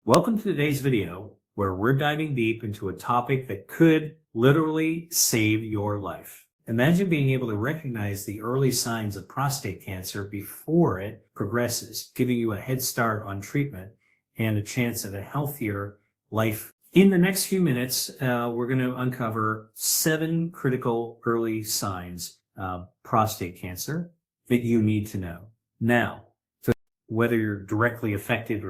Welcome to today's video, where we're diving deep into a topic that could literally save your life. Imagine being able to recognize the early signs of prostate cancer before it progresses, giving you a head start on treatment and a chance at a healthier life. In the next few minutes, we're going to uncover 7 critical early signs of prostate cancer that you need to know. Now, whether you're directly affected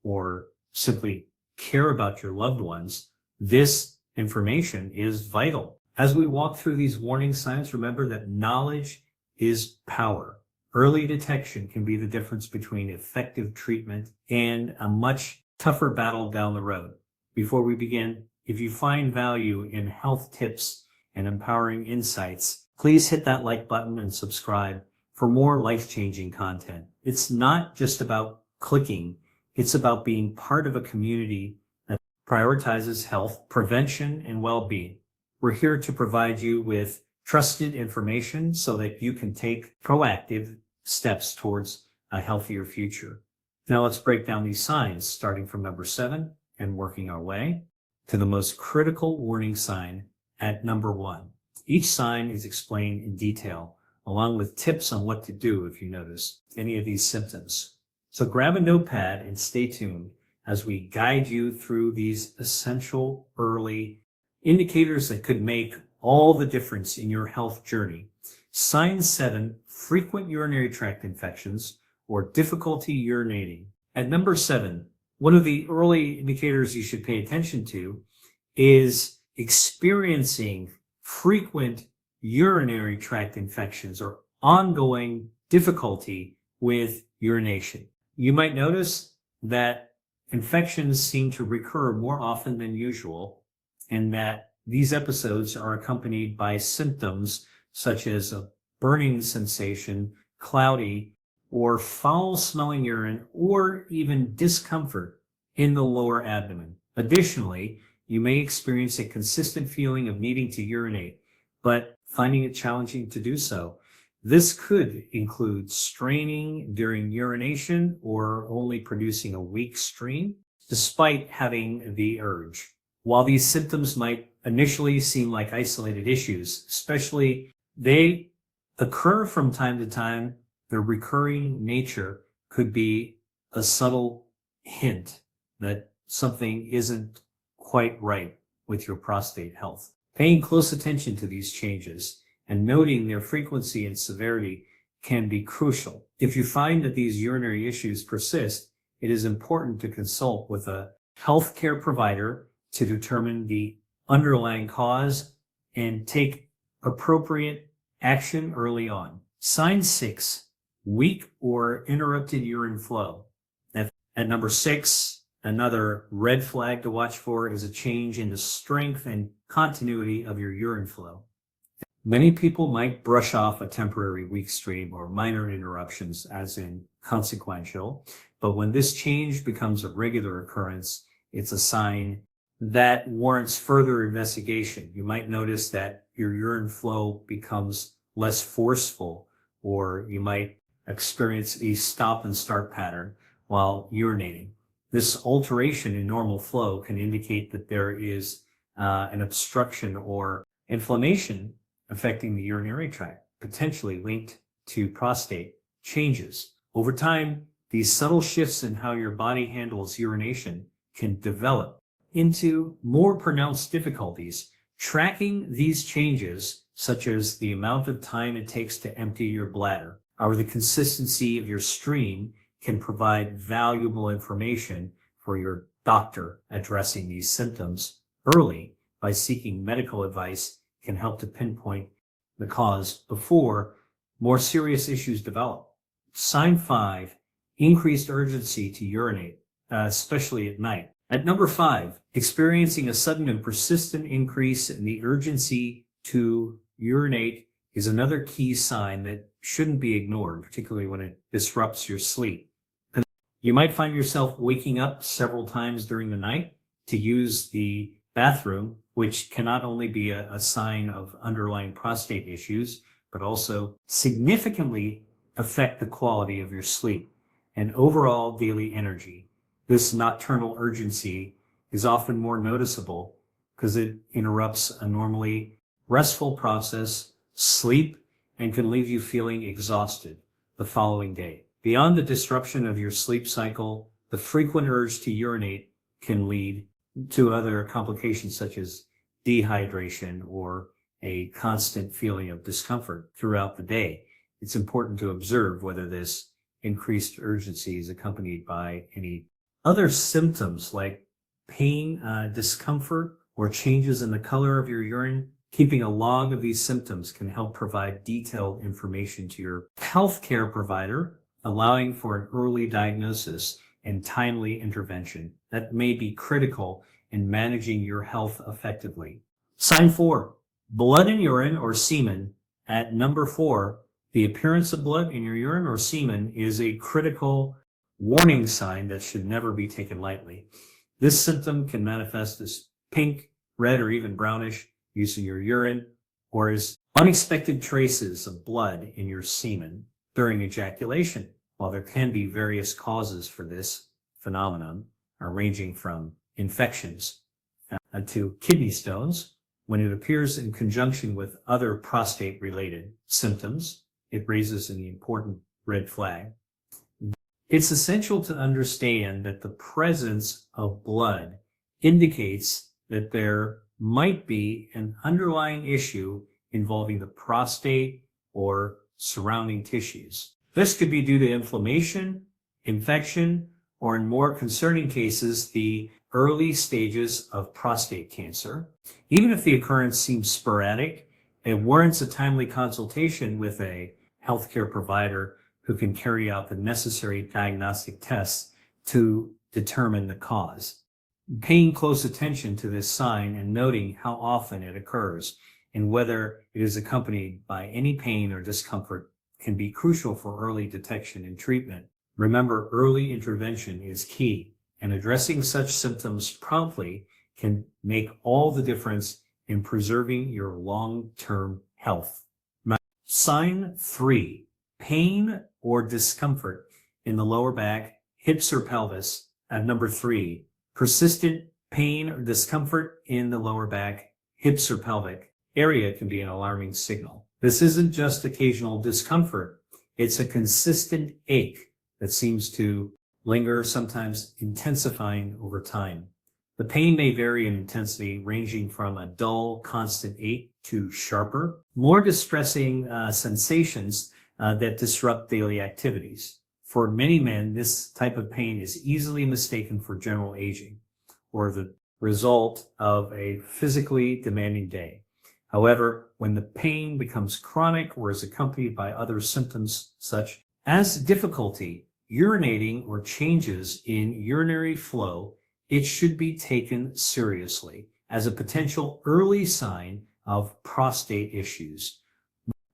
or simply care about your loved ones, this information is vital. As we walk through these warning signs, remember that knowledge is power. Early detection can be the difference between effective treatment and a much tougher battle down the road. Before we begin, if you find value in health tips and empowering insights, please hit that like button and subscribe for more life-changing content. It's not just about clicking. It's about being part of a community that prioritizes health, prevention, and well-being. We're here to provide you with trusted information so that you can take proactive steps towards a healthier future. Now let's break down these signs, starting from number 7 and working our way to the most critical warning sign at number 1. Each sign is explained in detail, along with tips on what to do if you notice any of these symptoms. So grab a notepad and stay tuned as we guide you through these essential early indicators that could make all the difference in your health journey. Sign 7, frequent urinary tract infections or difficulty urinating. At number 7, one of the early indicators you should pay attention to is experiencing frequent urinary tract infections or ongoing difficulty with urination. You might notice that infections seem to recur more often than usual, and that these episodes are accompanied by symptoms such as a burning sensation, cloudy, or foul-smelling urine, or even discomfort in the lower abdomen. Additionally, you may experience a consistent feeling of needing to urinate, but finding it challenging to do so. This could include straining during urination or only producing a weak stream, despite having the urge. While these symptoms might initially seem like isolated issues, especially they occur from time to time, their recurring nature could be a subtle hint that something isn't quite right with your prostate health. Paying close attention to these changes and noting their frequency and severity can be crucial. If you find that these urinary issues persist, it is important to consult with a healthcare provider to determine the underlying cause and take appropriate action early on. Sign 6, weak or interrupted urine flow. At number 6, another red flag to watch for is a change in the strength and continuity of your urine flow. Many people might brush off a temporary weak stream or minor interruptions as inconsequential, but when this change becomes a regular occurrence, it's a sign that warrants further investigation. You might notice that your urine flow becomes less forceful, or you might experience a stop and start pattern while urinating. This alteration in normal flow can indicate that there is an obstruction or inflammation affecting the urinary tract, potentially linked to prostate changes. Over time, these subtle shifts in how your body handles urination can develop into more pronounced difficulties. Tracking these changes, such as the amount of time it takes to empty your bladder or the consistency of your stream, can provide valuable information for your doctor. Addressing these symptoms early by seeking medical advice can help to pinpoint the cause before more serious issues develop. Sign 5, increased urgency to urinate, especially at night. At number 5, experiencing a sudden and persistent increase in the urgency to urinate is another key sign that shouldn't be ignored, particularly when it disrupts your sleep. You might find yourself waking up several times during the night to use the bathroom, which can not only be a sign of underlying prostate issues, but also significantly affect the quality of your sleep and overall daily energy. This nocturnal urgency is often more noticeable because it interrupts a normally restful process, sleep, and can leave you feeling exhausted the following day. Beyond the disruption of your sleep cycle, the frequent urge to urinate can lead to other complications such as dehydration or a constant feeling of discomfort throughout the day. It's important to observe whether this increased urgency is accompanied by any other symptoms like pain, discomfort, or changes in the color of your urine. Keeping a log of these symptoms can help provide detailed information to your healthcare provider, allowing for an early diagnosis and timely intervention that may be critical in managing your health effectively. Sign 4, blood in urine or semen. At number 4, the appearance of blood in your urine or semen is a critical warning sign that should never be taken lightly. This symptom can manifest as pink, red, or even brownish use in your urine, or as unexpected traces of blood in your semen during ejaculation. While there can be various causes for this phenomenon, ranging from infections to kidney stones, when it appears in conjunction with other prostate-related symptoms, it raises an important red flag. It's essential to understand that the presence of blood indicates that there might be an underlying issue involving the prostate or surrounding tissues. This could be due to inflammation, infection, or in more concerning cases, the early stages of prostate cancer. Even if the occurrence seems sporadic, it warrants a timely consultation with a healthcare provider who can carry out the necessary diagnostic tests to determine the cause. Paying close attention to this sign and noting how often it occurs and whether it is accompanied by any pain or discomfort can be crucial for early detection and treatment. Remember, early intervention is key, and addressing such symptoms promptly can make all the difference in preserving your long-term health. Sign 3, pain or discomfort in the lower back, hips, or pelvis. At number 3, persistent pain or discomfort in the lower back, hips, or pelvic area can be an alarming signal. This isn't just occasional discomfort. It's a consistent ache that seems to linger, sometimes intensifying over time. The pain may vary in intensity, ranging from a dull, constant ache to sharper, more distressing sensations that disrupt daily activities. For many men, this type of pain is easily mistaken for general aging or the result of a physically demanding day. However, when the pain becomes chronic or is accompanied by other symptoms such as difficulty urinating or changes in urinary flow, it should be taken seriously as a potential early sign of prostate issues.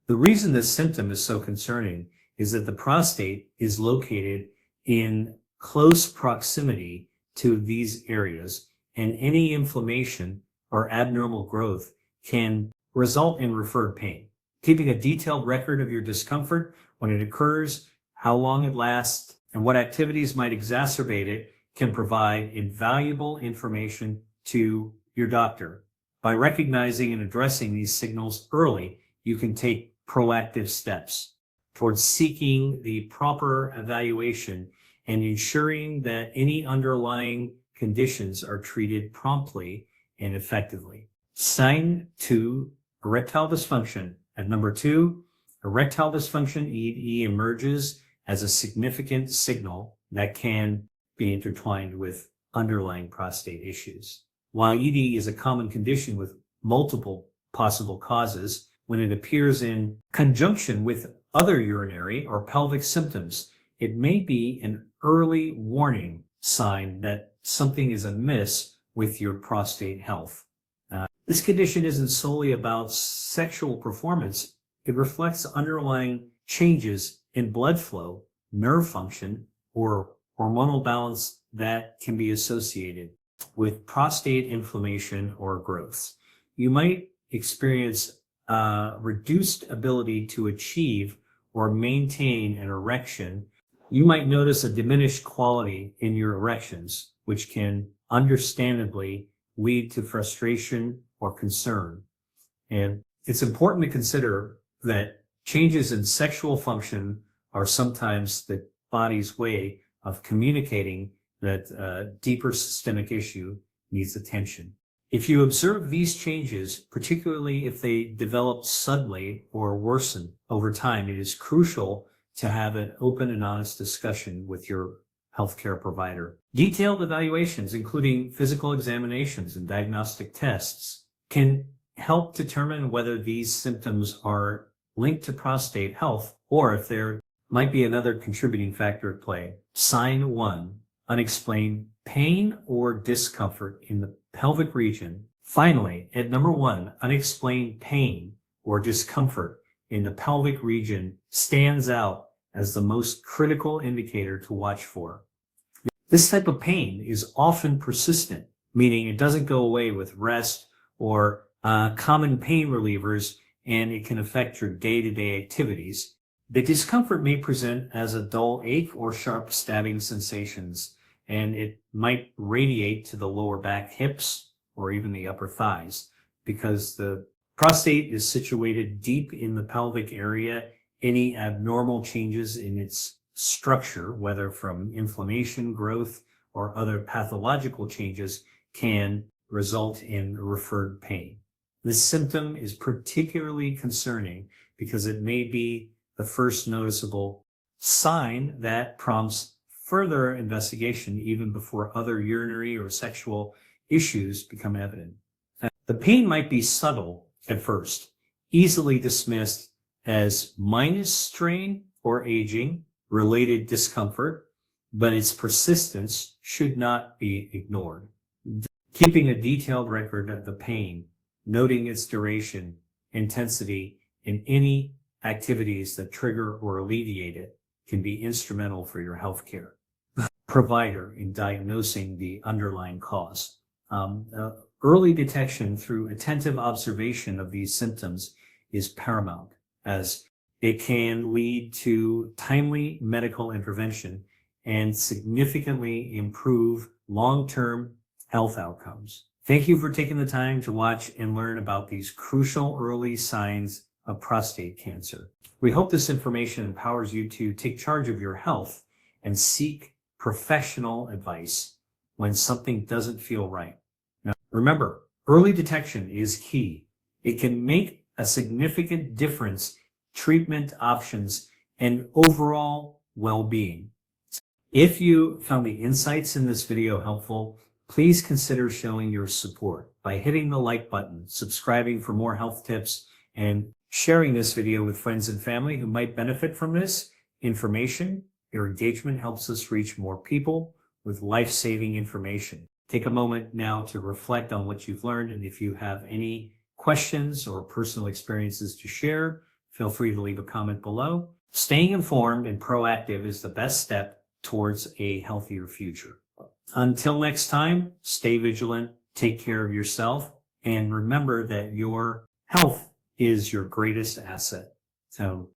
The reason this symptom is so concerning is that the prostate is located in close proximity to these areas, and any inflammation or abnormal growth can result in referred pain. Keeping a detailed record of your discomfort when it occurs, how long it lasts, and what activities might exacerbate it can provide invaluable information to your doctor. By recognizing and addressing these signals early, you can take proactive steps towards seeking the proper evaluation and ensuring that any underlying conditions are treated promptly and effectively. Sign 2, erectile dysfunction. At number 2, erectile dysfunction, ED, emerges as a significant signal that can be intertwined with underlying prostate issues. While ED is a common condition with multiple possible causes, when it appears in conjunction with other urinary or pelvic symptoms, it may be an early warning sign that something is amiss with your prostate health. This condition isn't solely about sexual performance. It reflects underlying changes in blood flow, nerve function, or hormonal balance that can be associated with prostate inflammation or growth. You might experience reduced ability to achieve or maintain an erection You might notice a diminished quality in your erections, which can understandably lead to frustration or concern. And it's important to consider that changes in sexual function are sometimes the body's way of communicating that a deeper systemic issue needs attention. If you observe these changes, particularly if they develop suddenly or worsen over time, it is crucial to have an open and honest discussion with your healthcare provider. Detailed evaluations, including physical examinations and diagnostic tests, can help determine whether these symptoms are linked to prostate health or if there might be another contributing factor at play. Sign 1, unexplained pain or discomfort in the pelvic region. Finally, at number 1, unexplained pain or discomfort in the pelvic region stands out as the most critical indicator to watch for. This type of pain is often persistent, meaning it doesn't go away with rest or common pain relievers, and it can affect your day-to-day activities. The discomfort may present as a dull ache or sharp stabbing sensations, and it might radiate to the lower back, hips, or even the upper thighs. Because the prostate is situated deep in the pelvic area, any abnormal changes in its structure, whether from inflammation, growth, or other pathological changes, can result in referred pain. This symptom is particularly concerning because it may be the first noticeable sign that prompts further investigation even before other urinary or sexual issues become evident. The pain might be subtle at first, easily dismissed as minus strain or aging related discomfort, but its persistence should not be ignored. Keeping a detailed record of the pain, noting its duration, intensity, and any activities that trigger or alleviate it can be instrumental for your healthcare provider in diagnosing the underlying cause. Early detection through attentive observation of these symptoms is paramount, as it can lead to timely medical intervention and significantly improve long-term health outcomes. Thank you for taking the time to watch and learn about these crucial early signs of prostate cancer. We hope this information empowers you to take charge of your health and seek professional advice when something doesn't feel right. Now, remember, early detection is key. It can make a significant difference, treatment options, and overall well-being. If you found the insights in this video helpful, please consider showing your support by hitting the like button, subscribing for more health tips, and sharing this video with friends and family who might benefit from this information. Your engagement helps us reach more people with life-saving information. Take a moment now to reflect on what you've learned, and if you have any questions or personal experiences to share, feel free to leave a comment below. Staying informed and proactive is the best step towards a healthier future. Until next time, stay vigilant, take care of yourself, and remember that your health is your greatest asset. So